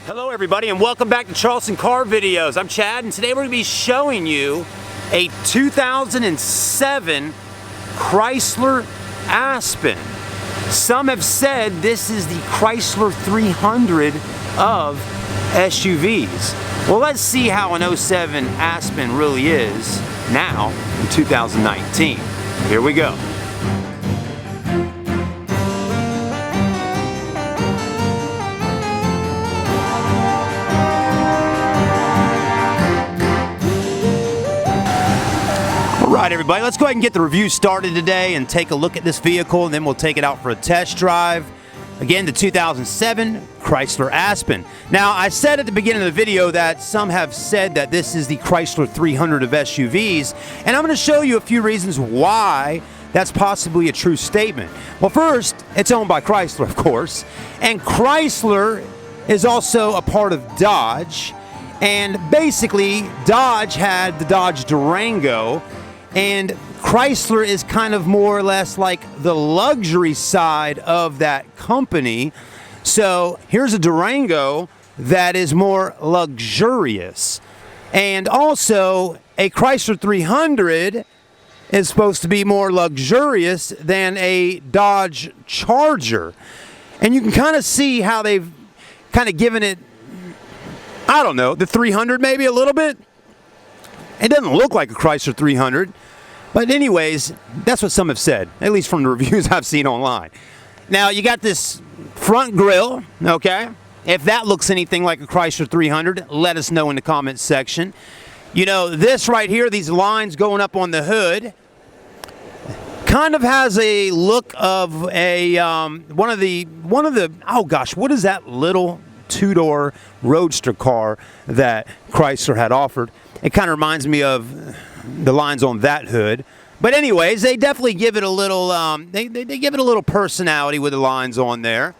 Hello everybody and welcome back to Charleston Car Videos. I'm Chad and today we're going to be showing you a 2007 Chrysler Aspen. Some have said this is the Chrysler 300 of SUVs. Well, let's see how an 07 Aspen really is now in 2019. Here we go. Alright everybody, let's go ahead and get the review started today and take a look at this vehicle, and then we'll take it out for a test drive. Again, the 2007 Chrysler Aspen. Now, I said at the beginning of the video that some have said that this is the Chrysler 300 of SUVs, and I'm going to show you a few reasons why that's possibly a true statement. Well, first, it's owned by Chrysler, of course, and Chrysler is also a part of Dodge, and basically, Dodge had the Dodge Durango, and Chrysler is kind of more or less like the luxury side of that company. So here's a Durango that is more luxurious. And also a Chrysler 300 is supposed to be more luxurious than a Dodge Charger. And you can kind of see how they've kind of given it, I don't know, the 300 maybe a little bit. It doesn't look like a Chrysler 300, but anyways, that's what some have said, at least from the reviews I've seen online. Now, you got this front grille, okay? If that looks anything like a Chrysler 300, let us know in the comments section. You know, this right here, these lines going up on the hood, kind of has a look of a, one of the, oh gosh, what is that little two-door roadster car that Chrysler had offered? It kind of reminds me of the lines on that hood. But anyways, they definitely give it a little, they give it a little personality with the lines on there.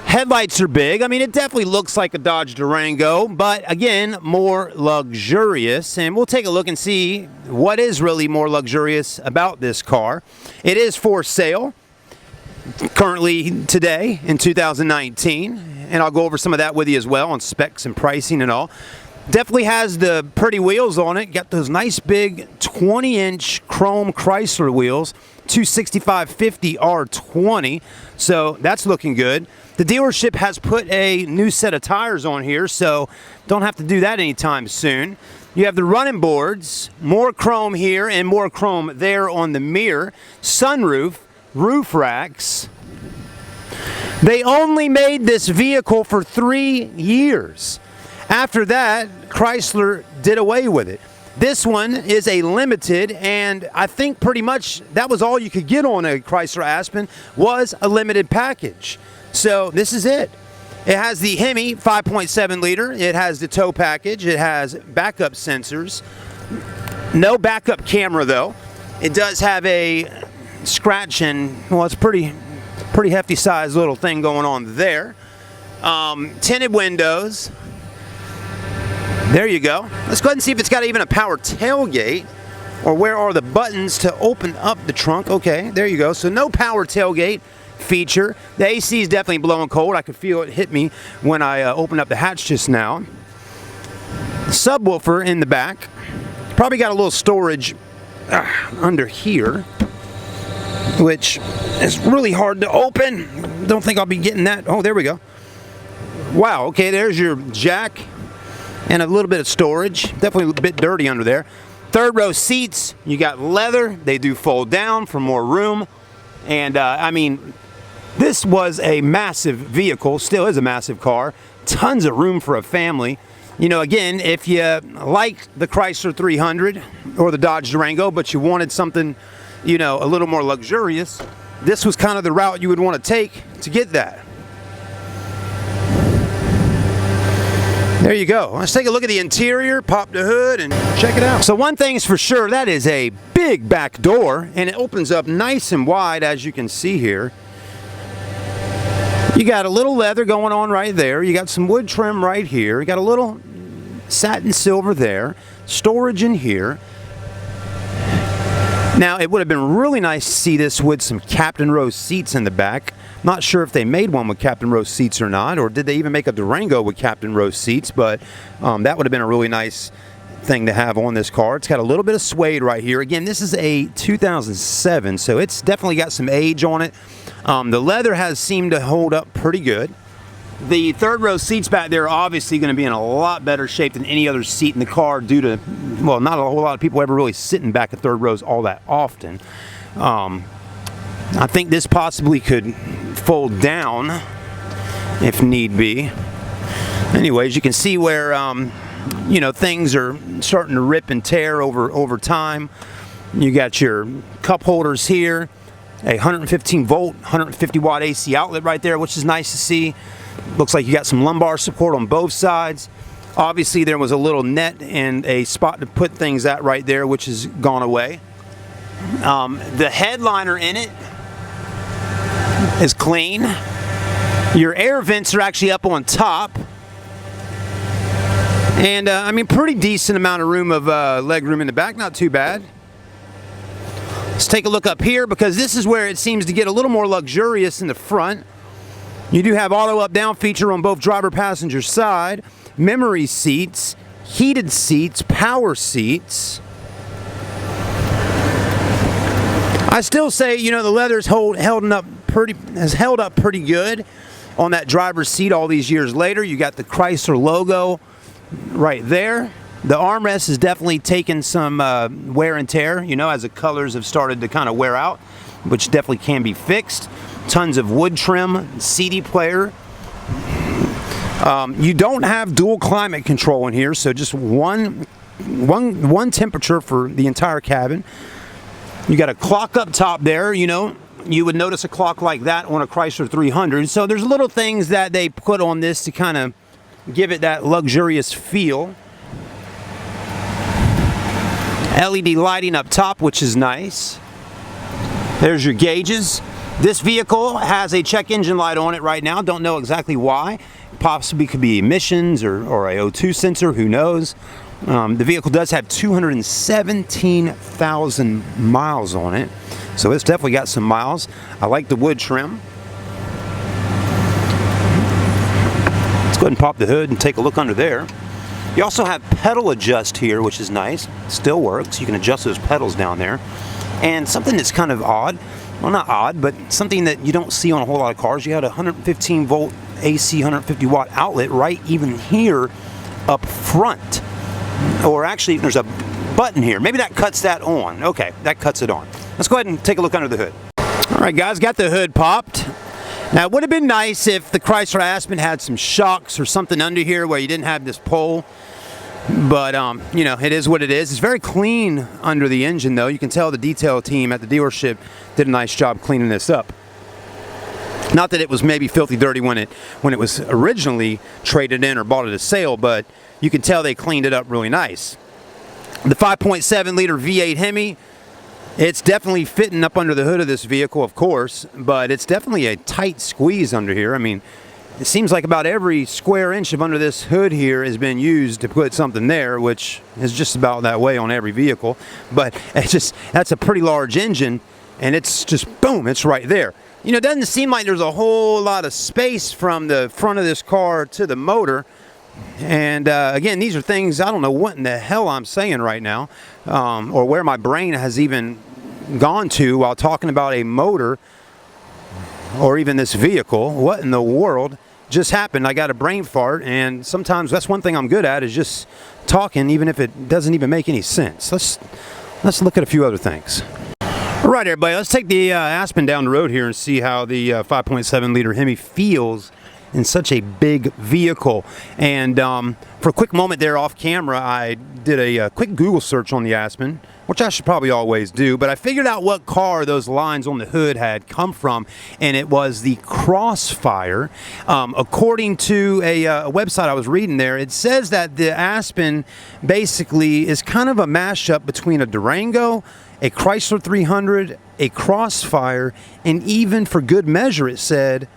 Headlights are big. I mean, it definitely looks like a Dodge Durango, but again, more luxurious. And we'll take a look and see what is really more luxurious about this car. It is for sale currently today in 2019. And I'll go over some of that with you as well on specs and pricing and all. Definitely has the pretty wheels on it. Got those nice big 20-inch chrome Chrysler wheels, 265/50 R20. So that's looking good. The dealership has put a new set of tires on here, so don't have to do that anytime soon. You have the running boards, more chrome here and more chrome there on the mirror. Sunroof, roof racks. They only made this vehicle for 3 years. After that, Chrysler did away with it. This one is a limited, and I think pretty much that was all you could get on a Chrysler Aspen was a limited package. So this is it. It has the HEMI 5.7 liter. It has the tow package. It has backup sensors. No backup camera though. It does have a scratch and, well, it's pretty hefty size little thing going on there. Tinted windows. There you go. Let's go ahead and see if it's got even a power tailgate, or where are the buttons to open up the trunk. Okay, there you go. So no power tailgate feature. The AC is definitely blowing cold. I could feel it hit me when I opened up the hatch just now. Subwoofer in the back. Probably got a little storage under here, which is really hard to open. Don't think I'll be getting that. Oh, there we go. Wow, okay, there's your jack. And a little bit of storage. Definitely a bit dirty under there. Third row seats. You got leather. They do fold down for more room. And I mean, this was a massive vehicle. Still is a massive car. Tons of room for a family. You know, again, if you like the Chrysler 300 or the Dodge Durango, but you wanted something, you know, a little more luxurious, this was kind of the route you would want to take to get that. There you go. Let's take a look at the interior, pop the hood, and check it out. So one thing's for sure, that is a big back door, and it opens up nice and wide, as you can see here. You got a little leather going on right there. You got some wood trim right here. You got a little satin silver there. Storage in here. Now, it would have been really nice to see this with some Captain Row seats in the back. Not sure if they made one with Captain Row seats or not, or did they even make a Durango with Captain Row seats, but that would have been a really nice thing to have on this car. It's got a little bit of suede right here. Again, this is a 2007, so it's definitely got some age on it. The leather has seemed to hold up pretty good. The third row seats back there are obviously going to be in a lot better shape than any other seat in the car due to, well, not a whole lot of people ever really sitting back at third rows all that often. I think this possibly could fold down if need be. Anyways, you can see where, you know, things are starting to rip and tear over time. You got your cup holders here, a 115 volt, 150 watt AC outlet right there, which is nice to see. Looks like you got some lumbar support on both sides. Obviously, there was a little net and a spot to put things at right there, which has gone away. The headliner in it is clean. Your air vents are actually up on top. And, I mean, pretty decent amount of room of leg room in the back. Not too bad. Let's take a look up here, because this is where it seems to get a little more luxurious in the front. You do have auto up-down feature on both driver-passenger side, memory seats, heated seats, power seats. I still say, you know, the leather's has held up pretty good on that driver's seat all these years later. You got the Chrysler logo right there. The armrest has definitely taken some wear and tear, you know, as the colors have started to kind of wear out, which definitely can be fixed. Tons of wood trim, CD player. You don't have dual climate control in here, so just one temperature for the entire cabin. You got a clock up top there. You know, you would notice a clock like that on a Chrysler 300. So there's little things that they put on this to kind of give it that luxurious feel. LED lighting up top, which is nice. There's your gauges. This vehicle has a check engine light on it right now. Don't know exactly why. Possibly could be emissions or a O2 sensor, who knows. The vehicle does have 217,000 miles on it, so it's definitely got some miles. I like the wood trim. Let's go ahead and pop the hood and take a look under there. You also have pedal adjust here, which is nice. Still works. You can adjust those pedals down there. And something that's kind of odd, well, not odd, but something that you don't see on a whole lot of cars, you had a 115 volt AC 150 watt outlet right even here up front. Or actually, there's a button here. Maybe that cuts that on. Okay, that cuts it on. Let's go ahead and take a look under the hood. All right, guys, got the hood popped. Now, it would have been nice if the Chrysler Aspen had some shocks or something under here where you didn't have this pole. But, you know, it is what it is. It's very clean under the engine, though. You can tell the detail team at the dealership did a nice job cleaning this up. Not that it was maybe filthy dirty when it was originally traded in or bought at a sale, but you can tell they cleaned it up really nice. The 5.7 liter V8 HEMI, it's definitely fitting up under the hood of this vehicle, of course, but it's definitely a tight squeeze under here. I mean, it seems like about every square inch of under this hood here has been used to put something there, which is just about that way on every vehicle. But it's just, that's a pretty large engine, and it's just, boom, it's right there. You know, it doesn't seem like there's a whole lot of space from the front of this car to the motor. And again, these are things, I don't know what in the hell I'm saying right now, or where my brain has even gone to while talking about a motor or even this vehicle. What in the world just happened? I got a brain fart, and sometimes that's one thing I'm good at, is just talking even if it doesn't even make any sense. Let's look at a few other things. All right, everybody, let's take the Aspen down the road here and see how the 5.7 liter HEMI feels in such a big vehicle. And for a quick moment there off camera, I did a quick Google search on the Aspen, which I should probably always do, but I figured out what car those lines on the hood had come from, and it was the Crossfire. According to a website I was reading there, it says that the Aspen basically is kind of a mashup between a Durango, a Chrysler 300, a Crossfire, and even for good measure, it said,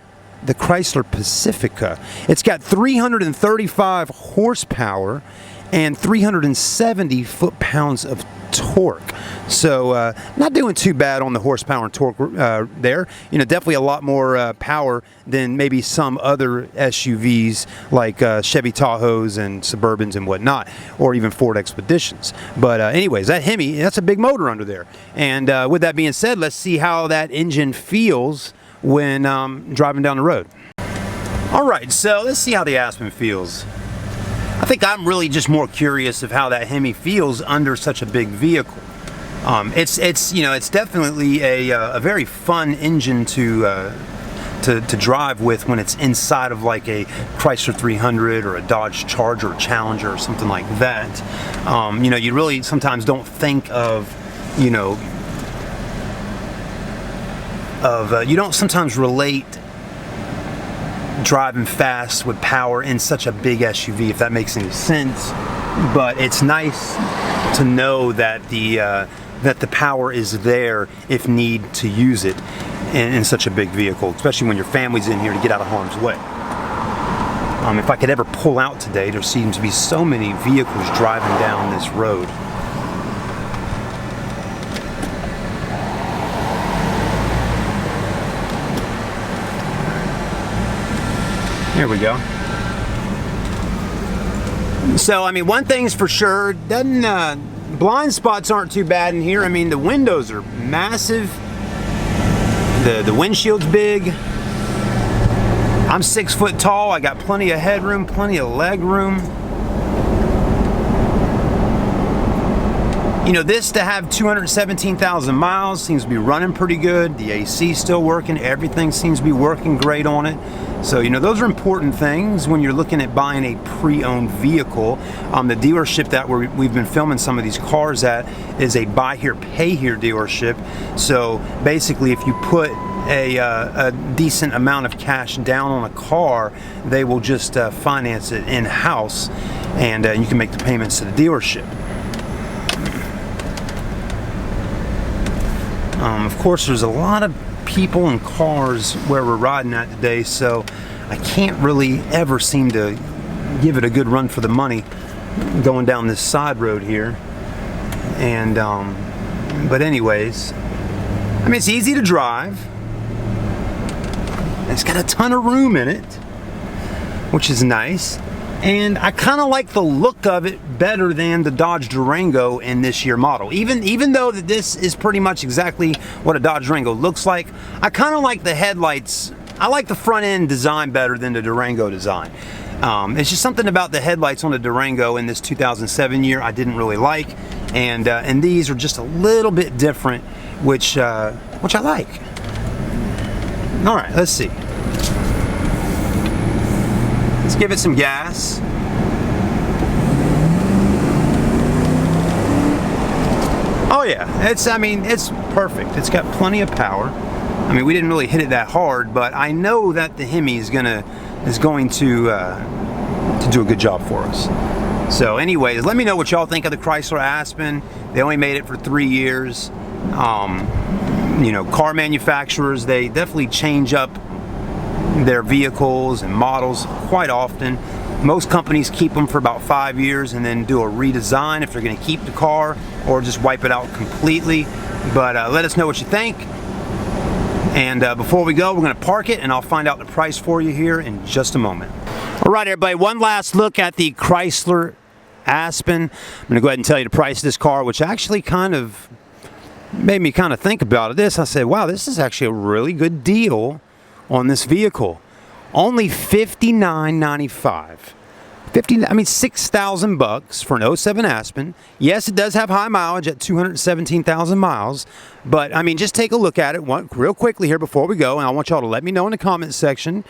the Chrysler Pacifica. It's got 335 horsepower, and 370 foot-pounds of torque. So not doing too bad on the horsepower and torque there. You know, definitely a lot more power than maybe some other SUVs like Chevy Tahoes and Suburbans and whatnot, or even Ford Expeditions. But anyways, that Hemi, that's a big motor under there. And with that being said, let's see how that engine feels when driving down the road. All right, so let's see how the Aspen feels. I think I'm really just more curious of how that Hemi feels under such a big vehicle. It's you know, it's definitely a very fun engine to drive with when it's inside of like a Chrysler 300 or a Dodge Charger or Challenger or something like that. You know, you really sometimes don't think of, you know, you don't sometimes relate driving fast with power in such a big SUV, if that makes any sense. But it's nice to know that the power is there if need to use it in such a big vehicle, especially when your family's in here to get out of harm's way. If I could ever pull out today, there seems to be so many vehicles driving down this road. Here we go. So, I mean, one thing's for sure, blind spots aren't too bad in here. I mean, the windows are massive. The windshield's big. I'm 6 foot tall. I got plenty of headroom, plenty of leg room. You know, this to have 217,000 miles seems to be running pretty good. The AC's still working. Everything seems to be working great on it. So, you know, those are important things when you're looking at buying a pre-owned vehicle. The dealership that we've been filming some of these cars at is a buy here, pay here dealership. So basically, if you put a decent amount of cash down on a car, they will just finance it in-house, and you can make the payments to the dealership. Of course, there's a lot of people and cars where we're riding at today, so I can't really ever seem to give it a good run for the money going down this side road here. And but anyways, I mean, it's easy to drive. It's got a ton of room in it, which is nice. And I kind of like the look of it better than the Dodge Durango in this year model. Even though that this is pretty much exactly what a Dodge Durango looks like, I kind of like the headlights. I like the front end design better than the Durango design. It's just something about the headlights on the Durango in this 2007 year I didn't really like, and these are just a little bit different, which I like. All right, let's see. Let's give it some gas. Oh yeah, it's perfect. It's got plenty of power. I mean, we didn't really hit it that hard, but I know that the Hemi is going to do a good job for us. So anyways, let me know what y'all think of the Chrysler Aspen. They only made it for 3 years. You know, car manufacturers, they definitely change up their vehicles and models quite often. Most companies keep them for about 5 years and then do a redesign if they're going to keep the car, or just wipe it out completely. But let us know what you think. And before we go, we're going to park it, and I'll find out the price for you here in just a moment. All right, everybody, one last look at the Chrysler Aspen. I'm going to go ahead and tell you the price of this car, which actually kind of made me kind of think about this. I said, wow, this is actually a really good deal on this vehicle. Only $59.95. $6,000 for an 07 Aspen. Yes, it does have high mileage at 217,000 miles, but I mean, just take a look at it real quickly here before we go, and I want y'all to let me know in the comment section,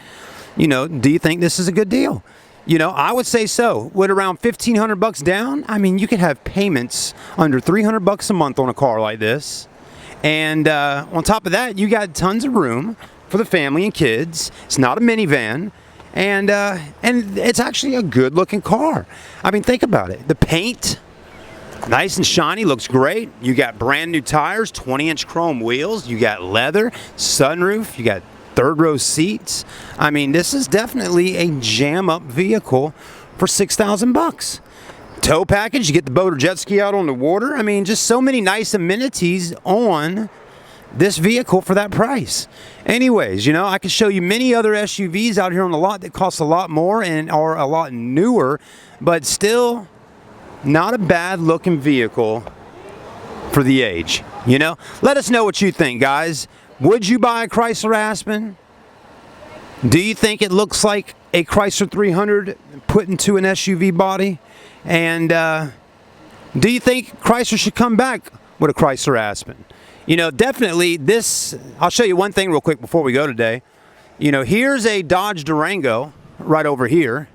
you know, do you think this is a good deal? You know, I would say so. With around $1,500 down, I mean, you could have payments under $300 a month on a car like this. And on top of that, you got tons of room for the family and kids. It's not a minivan, and it's actually a good looking car. I mean, think about it. The paint, nice and shiny, looks great. You got brand new tires, 20-inch chrome wheels. You got leather, sunroof. You got third row seats. I mean, this is definitely a jam up vehicle for $6,000. tow package. You get the boat or jet ski out on the water. I mean, just so many nice amenities on this vehicle for that price. Anyways, you know, I could show you many other SUVs out here on the lot that cost a lot more and are a lot newer, but still not a bad looking vehicle for the age. You know, let us know what you think, guys. Would you buy a Chrysler Aspen? Do you think it looks like a Chrysler 300 put into an SUV body? And do you think Chrysler should come back with a Chrysler Aspen? You know, definitely this, I'll show you one thing real quick before we go today. You know, here's a Dodge Durango right over here.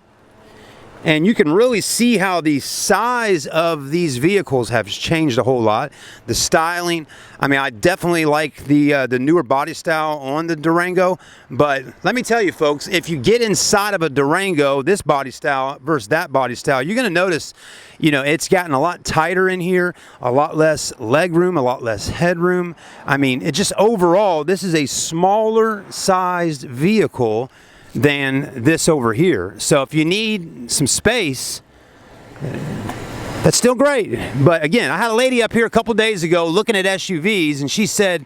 And you can really see how the size of these vehicles have changed a whole lot. The styling, I mean, I definitely like the newer body style on the Durango. But let me tell you, folks, if you get inside of a Durango, this body style versus that body style, you're going to notice, you know, it's gotten a lot tighter in here, a lot less leg room, a lot less headroom. I mean, it just overall, this is a smaller sized vehicle than this over here. So if you need some space, that's still great. But again, I had a lady up here a couple days ago looking at SUVs, and she said,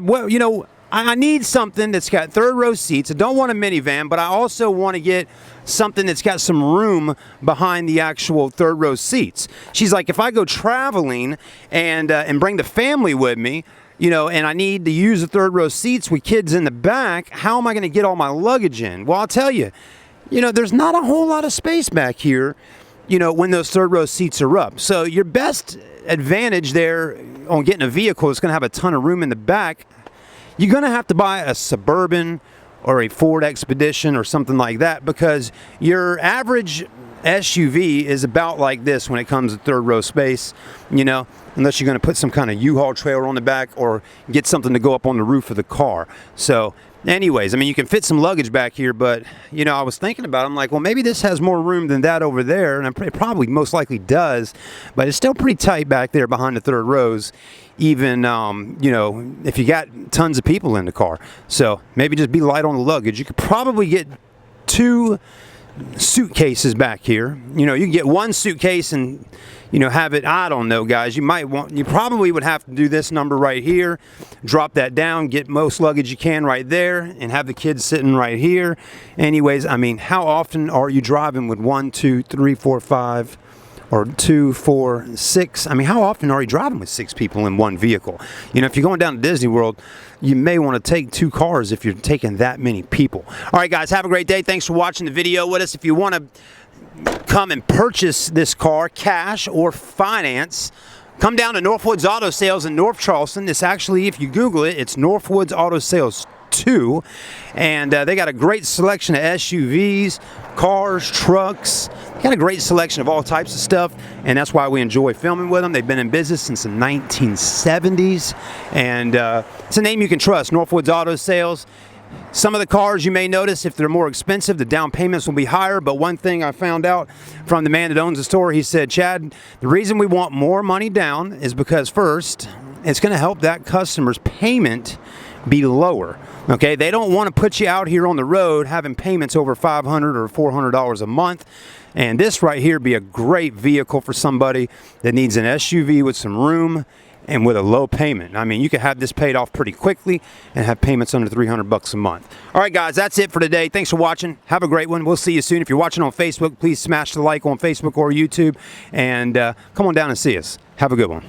well, you know, I need something that's got third row seats. I don't want a minivan, but I also want to get something that's got some room behind the actual third row seats. She's like, if I go traveling and bring the family with me, you know, and I need to use the third row seats with kids in the back, how am I going to get all my luggage in? Well, I'll tell you, you know, there's not a whole lot of space back here, you know, when those third row seats are up. So your best advantage there on getting a vehicle that's going to have a ton of room in the back, you're going to have to buy a Suburban or a Ford Expedition or something like that, because your average SUV is about like this when it comes to third row space, you know, unless you're going to put some kind of U-Haul trailer on the back or get something to go up on the roof of the car. So anyways, I mean, you can fit some luggage back here, but, you know, I was thinking about it. I'm like, well, maybe this has more room than that over there, and it probably most likely does, but it's still pretty tight back there behind the third rows, even, you know, if you got tons of people in the car. So maybe just be light on the luggage. You could probably get 2 suitcases back here. You know, you can get 1 suitcase and, you know, have it, I don't know, guys, you probably would have to do this number right here, drop that down, get most luggage you can right there, and have the kids sitting right here. Anyways, I mean, how often are you driving with 1, 2, 3, 4, 5, or 2, 4, 6? I mean, how often are you driving with 6 people in one vehicle? You know, if you're going down to Disney World, you may want to take 2 cars if you're taking that many people. All right, guys, have a great day. Thanks for watching the video with us. If you want to come and purchase this car, cash or finance, come down to Northwoods Auto Sales in North Charleston. It's actually, if you Google it, it's Northwoods Auto Sales 2, and they got a great selection of SUVs, cars, trucks. They got a great selection of all types of stuff, and that's why we enjoy filming with them. They've been in business since the 1970s, and it's a name you can trust, Northwoods Auto Sales. Some of the cars you may notice, if they're more expensive, the down payments will be higher. But one thing I found out from the man that owns the store, he said, Chad, the reason we want more money down is because, first, it's going to help that customer's payment be lower. Okay, they don't want to put you out here on the road having payments over $500 or $400 a month. And this right here be a great vehicle for somebody that needs an SUV with some room and with a low payment. I mean, you can have this paid off pretty quickly and have payments under $300 a month. All right, guys, that's it for today. Thanks for watching. Have a great one. We'll see you soon. If you're watching on Facebook, please smash the like on Facebook or YouTube, and come on down and see us. Have a good one.